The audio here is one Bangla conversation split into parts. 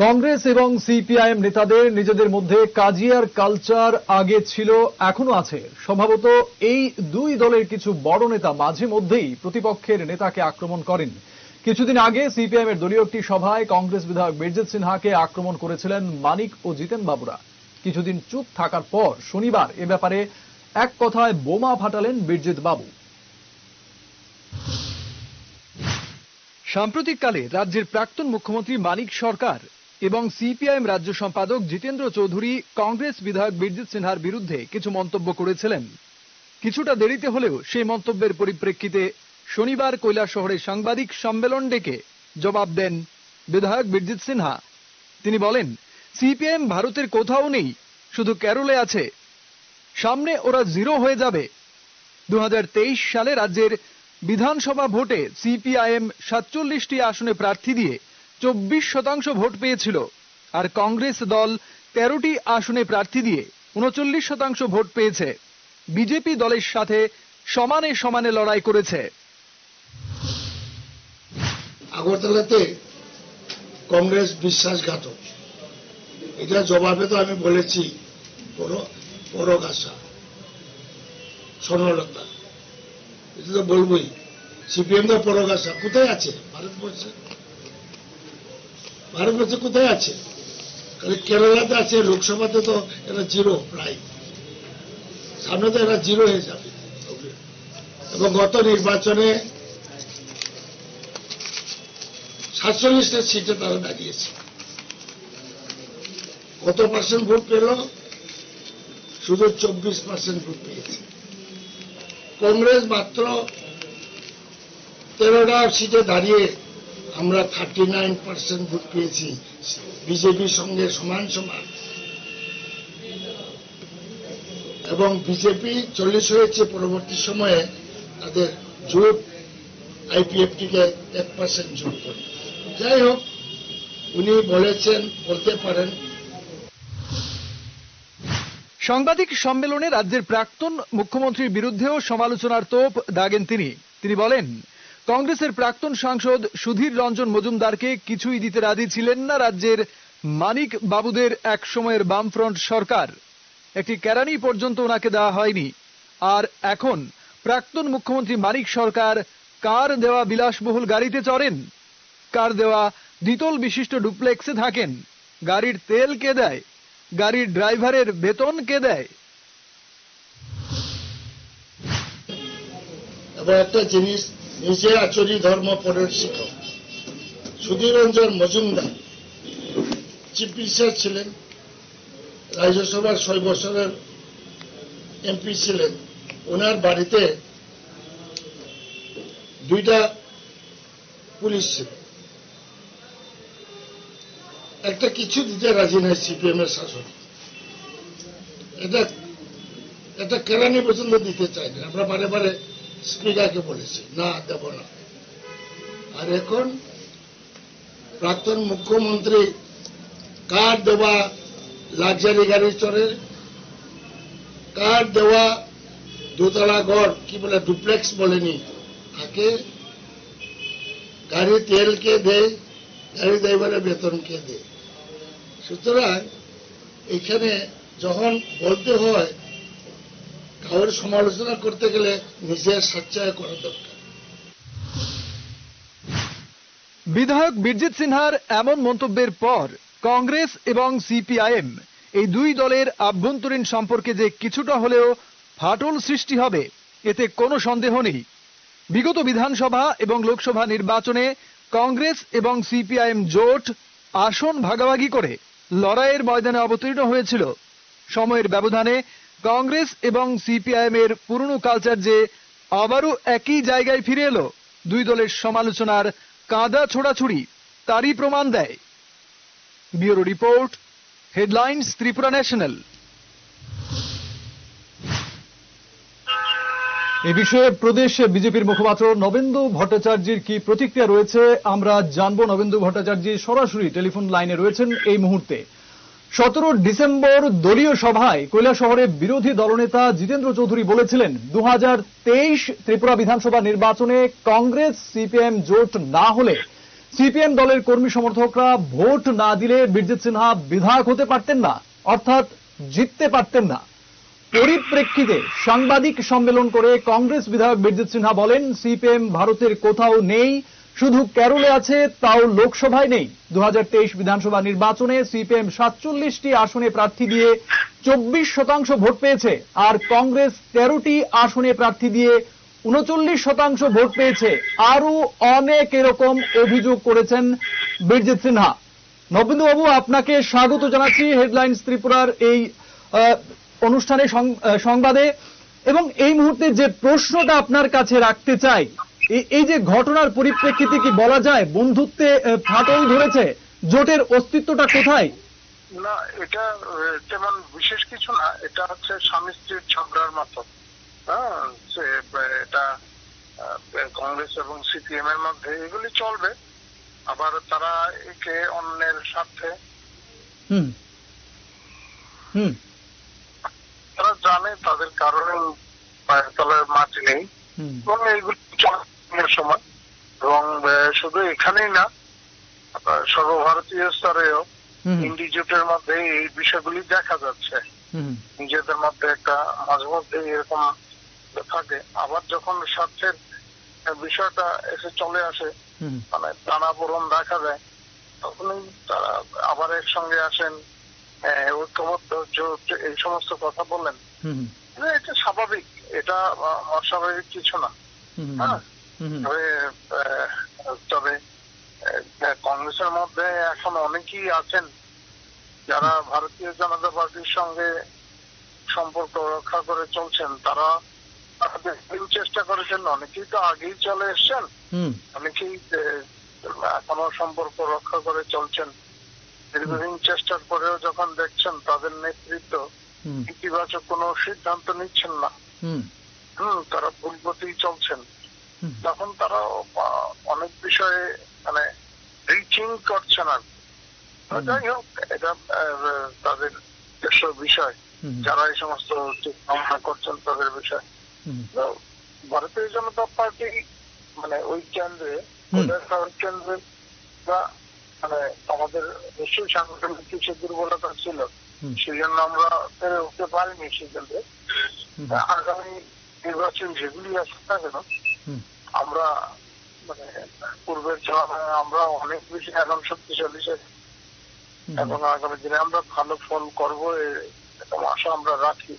কংগ্রেস এবং সিপিআইএম নেতাদের নিজেদের মধ্যে কাজিয়ার কালচার আগে ছিল, এখনো আছে। স্বভাবত এই দুই দলের কিছু বড় নেতা মাঝে মধ্যেই প্রতিপক্ষের নেতাকে আক্রমণ করেন। কিছুদিন আগে সিপিআইএম এর দলীয় একটি সভায় কংগ্রেস বিধায়ক বীরজিৎ সিনহাকে আক্রমণ করেছিলেন মানিক ও জিতেন বাবুরা। কিছুদিন চুপ থাকার পর শনিবার এ ব্যাপারে এক কথায় বোমা ফাটালেন বীরজিৎ বাবু। সাম্প্রতিককালে রাজ্যের প্রাক্তন মুখ্যমন্ত্রী মানিক সরকার এবং সিপিআইএম রাজ্য সম্পাদক জিতেন্দ্র চৌধুরী কংগ্রেস বিধায়ক বীরজিৎ সিনহার বিরুদ্ধে কিছু মন্তব্য করেছিলেন। কিছুটা দেরিতে হলেও সেই মন্তব্যের পরিপ্রেক্ষিতে শনিবার কৈলাসহরে সাংবাদিক সম্মেলন ডেকে জবাব দেন বিধায়ক বীরজিৎ সিনহা। তিনি বলেন, সিপিআইএম ভারতের কোথাও নেই, শুধু কেরলে আছে। সামনে ওরা জিরো হয়ে যাবে। 2023 সালে রাজ্যের বিধানসভা ভোটে সিপিআইএম 47টি আসনে প্রার্থী দিয়ে 24% ভোট পেয়েছিল, আর কংগ্রেস দল 13টি আসনে প্রার্থী দিয়ে 39% ভোট পেয়েছে। বিজেপি দলের সাথে সমানে সমানে লড়াই করেছে। আগরতলাতে কংগ্রেস বিশ্বাসঘাতক, এটা জবাবে তো আমি বলেছি পরগাছা স্বর্ণলতা, এটা তো বলবই। সিপিএম তো পরগাছা কোথায় আছে ভারতবর্ষে? ভারতবর্ষে কোথায় আছে? খালি কেরালাতে আছে, লোকসভাতে তো এরা জিরো, প্রায় সামনে তো এরা জিরো হয়ে যাবে। এবং গত নির্বাচনে 47টা সিটে তারা দাঁড়িয়েছে। কত পার্সেন্ট ভোট পেল? শুধু 24% ভোট পেয়েছে। কংগ্রেস মাত্র 13টা সিটে দাঁড়িয়ে আমরা 39% ভোট পেয়েছি, বিজেপির সঙ্গে সমান সমান। এবং বিজেপি 40 হয়েছে পরবর্তী সময়ে তাদের জোট আইপিএফটিকে 1% যোগ করে। যাই হোক, উনি বলেছেন, বলতে পারেন। সাংবাদিক সম্মেলনে রাজ্যের প্রাক্তন মুখ্যমন্ত্রীর বিরুদ্ধেও সমালোচনার তোপ দাগেন তিনি বলেন, কংগ্রেসের প্রাক্তন সাংসদ সুধীর রঞ্জন মজুমদারকে কিছুই দিতে রাজি ছিলেন না রাজ্যের মানিক বাবুদের এক সময়ের বামফ্রন্ট সরকার। একটি কেরানি পর্যন্ত ওনাকে দেওয়া হয়নি। আর এখন প্রাক্তন মুখ্যমন্ত্রী মানিক সরকার কার দেওয়া বিলাসবহুল গাড়িতে চড়েন, কার দেওয়া দ্বিতল বিশিষ্ট ডুপ্লেক্সে থাকেন। গাড়ির তেল কে দেয়? গাড়ির ড্রাইভারের বেতন কে দেয়? এবার একটা জিনিস, নিজে আচরি ধর্ম পরের শিক্ষক সুধীর রঞ্জন মজুমদার চিফ মিনিস্টার ছিলেন, রাজ্যসভার 6 বছরের এমপি ছিলেন। ওনার বাড়িতে 2টা পুলিশ ছিল। একটা কিছু দিতে রাজি নয় সিপিএম এর শাসন। এটা কেরানি পর্যন্ত দিতে চায় না। আমরা বারে বারে স্পিকারকে বলেছি, না দেব না। আর এখন প্রাক্তন মুখ্যমন্ত্রী কার দেওয়া লাক্সারি গাড়ি চড়ে, কার দেওয়া দোতলা ঘর, কি বলে ডুপ্লেক্স বলেনি, তাকে গাড়ি তেল কে দেয়, গাড়ি ড্রাইভারের বেতন কে দেয়। সুতরাং এখানে যখন বলতে হয়, কারোর সমালোচনা করতে গেলে নিজের সচ্চয় করা দরকার। বিধায়ক বীরজিৎ সিনহার এমন মন্তব্যের পর কংগ্রেস এবং সিপিআইএম এই দুই দলের আভ্যন্তরীণ সম্পর্কে যে কিছুটা হলেও ফাটল সৃষ্টি হবে, এতে কোনো সন্দেহ নেই। বিগত বিধানসভা এবং লোকসভা নির্বাচনে কংগ্রেস এবং সিপিআইএম জোট আসন ভাগাভাগি করে লড়াইয়ের ময়দানে অবতীর্ণ হয়েছিল। সময়ের ব্যবধানে কংগ্রেস এবং সিপিআইএম এর পুরনো কালচার যে আবারও একই জায়গায় ফিরে এলো, দুই দলের সমালোচনার কাদা ছোড়াছুড়ি তারই প্রমাণ দেয়। Bureau report, headlines, Tripura national. এ বিষয়ে প্রদেশ বিজেপির মুখপাত্র নবেন্দু ভট্টাচার্যের কি প্রতিক্রিয়া রয়েছে আমরা জানবো। নবেন্দু ভট্টাচার্য সরাসরি টেলিফোন লাইনে রয়েছেন এই মুহূর্তে। 17 ডিসেম্বর দলীয় সভায় কৈলাসহরে বিরোধী দলনেতা জিতেন্দ্র চৌধুরী বলেছিলেন, 2023 ত্রিপুরা বিধানসভা নির্বাচনে কংগ্রেস সিপিএম জোট না হলে সিপিএম দলের কর্মী সমর্থকরা ভোট না দিলে বীরজিৎ সিনহা বিধায়ক হতে পারতেন না, অর্থাৎ জিততে পারতেন না। পরিপ্রেক্ষিতে সাংবাদিক সম্মেলন করে কংগ্রেস বিধায়ক বীরজিৎ সিনহা বলেন, সিপিএম ভারতের কোথাও নেই, শুধু কেরলে আছে, তাও লোকসভায় নেই। 2023 বিধানসভা নির্বাচনে সিপিএম 47টি আসনে প্রার্থী দিয়ে 24% ভোট পেয়েছে, আর কংগ্রেস 13টি আসনে প্রার্থী দিয়ে 39% ভোট পেয়েছে। আরো অনেক এরকম অভিযোগ করেছেন বীরজিৎ সিনহা। নবেন্দু বাবু, আপনাকে স্বাগত জানাচ্ছি হেডলাইন্স ত্রিপুরার এই অনুষ্ঠানে, সংবাদে। এবং এই মুহূর্তে যে প্রশ্নটা আপনার কাছে রাখতে চাই, এই যে ঘটনার পরিপ্রেক্ষিতে কি বলা যায় বন্ধুত্বে ফাটল ধরেছে? জোটের অস্তিত্বটা কোথায়? না, এটা তেমন বিশেষ কিছু না, এটা হচ্ছে স্বামী স্ত্রীর ঝগড়ার মতো। হ্যাঁ, এটা কংগ্রেস এবং সিপিএম এর মধ্যে এগুলি চলবে। আবার তারা একে অন্যের স্বার্থে তারা জানে তাদের কারণে পায়ের তলায় মাটি নেই, এবং এইগুলি চলার সময়। এবং শুধু এখানেই না, সর্বভারতীয় স্তরেও ইন্ডি জোটের মধ্যে এই বিষয়গুলি দেখা যাচ্ছে। নিজেদের মধ্যে একটা মাঝে মধ্যে এরকম থাকে, আবার যখন স্বার্থের বিষয়টা এসে চলে আসে, মানে টানাপোড়েন দেখা যায়, তখনই তারা আবার একসঙ্গে আসেন, ঐক্যবদ্ধ জোট, এই সমস্ত কথা বলেন। এটা স্বাভাবিক, এটা অস্বাভাবিক কিছু না। হ্যাঁ, তবে কংগ্রেসের মধ্যে এখন অনেকেই আছেন যারা ভারতীয় জনতা পার্টির সঙ্গে সম্পর্ক রক্ষা করে চলছেন। তারা চেষ্টা করেছেন, অনেকেই তো আগেই চলে এসছেন, অনেকেই এখনো সম্পর্ক রক্ষা করে চলছেন। দীর্ঘদিন চেষ্টার পরেও যখন দেখছেন তাদের নেতৃত্ব ইতিবাচক কোনো সিদ্ধান্ত নিচ্ছেন না, তারা ভুল পথেই চলছেন, তখন তারা অনেক বিষয়ে মানে রিচিং করছেন। আর যাই হোক, এটা তাদের বিষয়, যারা এই সমস্ত চিন্তা করছেন তাদের বিষয়। ভারতীয় জনতা পার্টি মানে ওই কেন্দ্রে কেন্দ্রে মানে আমাদের নিশ্চয়ই সাংগঠনিক কিছু দুর্বলতা ছিল, সেই জন্য আমরা পেরে উঠতে পারিনি সেই কেন্দ্রে। আগামী নির্বাচন যেগুলি আসে না কেন, আমরা মানে পূর্বের তুলনায় আমরা অনেক বেশি এখন শক্তিশালী, এবং আগামী দিনে আমরা ভালো ফল করবো এরকম আশা আমরা রাখি।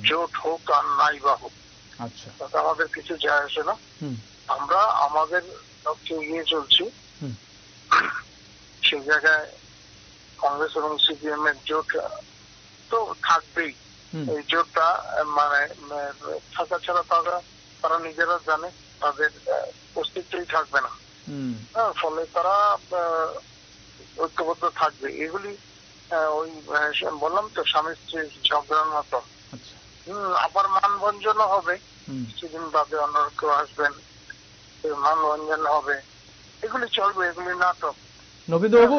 জোট হোক আর নাই বা হোক, তাতে আমাদের কিছু যায় আসে না। আমরা আমাদের লক্ষ্যে এগিয়ে চলছি। সেই জায়গায় কংগ্রেস এবং সিপিএম এর জোট তো থাকবেই। এই জোটটা মানে থাকা ছাড়া তারা নিজেরা জানে তাদের অস্তিত্বই থাকবে না। ফলে তারা ঐক্যবদ্ধ থাকবে। এগুলি ওই বললাম তো স্বামী স্ত্রীর ঝগড়ার মতো। আবার মানভঞ্জন হবে, কিছুদিন বাদে অন্য কেউ আসবেন, মানভঞ্জন হবে, এগুলি চলবে, এগুলি নাটক। নবীনবাবু,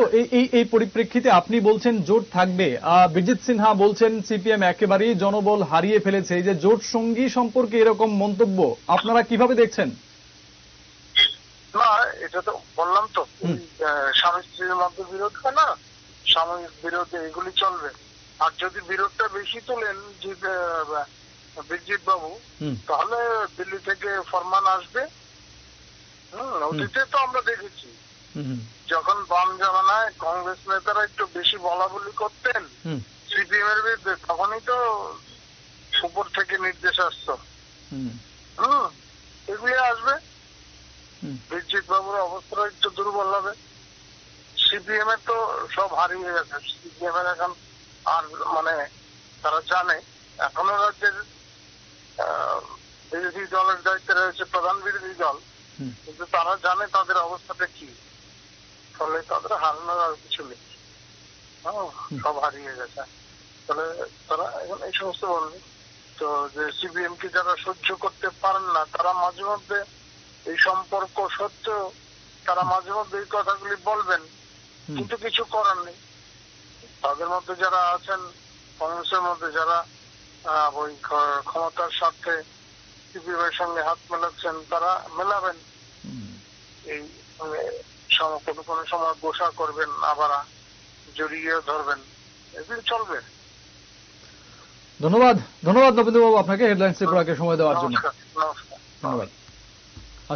এই পরিপ্রেক্ষিতে আপনি বলছেন জোট থাকবে, বীরজিৎ সিনহা বলছেন সিপিএম একেবারেই জনবল হারিয়ে ফেলেছে। এই যে জোট সঙ্গী সম্পর্কে এরকম মন্তব্য আপনারা কিভাবে দেখছেন? না, এটা তো বললাম তো, স্বামী স্ত্রীর মধ্যে বিরোধ হয় না, সাময়িক বিরোধে এগুলি চলবে। আর যদি বিরোধটা বেশি তোলেন বীরজিৎ বাবু, তাহলে দিল্লি থেকে ফরমান আসবে। অতীতে তো আমরা দেখেছি, যখন বাম জমানায় কংগ্রেস নেতারা একটু বেশি বলা বলি করতেন সিপিএম এর বিরুদ্ধে, তখনই তো উপর থেকে নির্দেশ আসতো। এগুলি আসবে। বীরজিৎ বাবুর অবস্থা একটু দুর্বল হবে। সিপিএম এর তো সব হারিয়ে গেছে। সিপিএম এর এখন আর মানে তারা জানে, এখনো রাজ্যের বিরোধী দলের দায়িত্বে রয়েছে প্রধান বিরোধী দল, কিন্তু তারা জানে তাদের অবস্থাটা কি। ফলে তাদের হারানোর আর কিছু নেই, সব হারিয়ে গেছে। ফলে তারা এখন এই সমস্ত বলবে তো, যে সিপিএম কে যারা সহ্য করতে পারেন না, তারা মাঝে মধ্যে এই সম্পর্ক সত্ত্বেও তারা মাঝে মধ্যে এই কথাগুলি বলবেন, কিন্তু কিছু করার নেই। তাদের মধ্যে যারা আছেন, কংগ্রেসের মধ্যে যারা ওই ক্ষমতার স্বার্থে সিপিএম এর সঙ্গে হাত মেলাচ্ছেন, তারা মেলাবেন। এই কোনো কোনো সময় গোসা করবেন, আবার জড়িয়ে ধরবেন, এগুলি চলবে। ধন্যবাদ নবেন্দু বাবু আপনাকে হেডলাইন্স ত্রিপুরাকে সময় দেওয়ার জন্য। নমস্কার। ধন্যবাদ।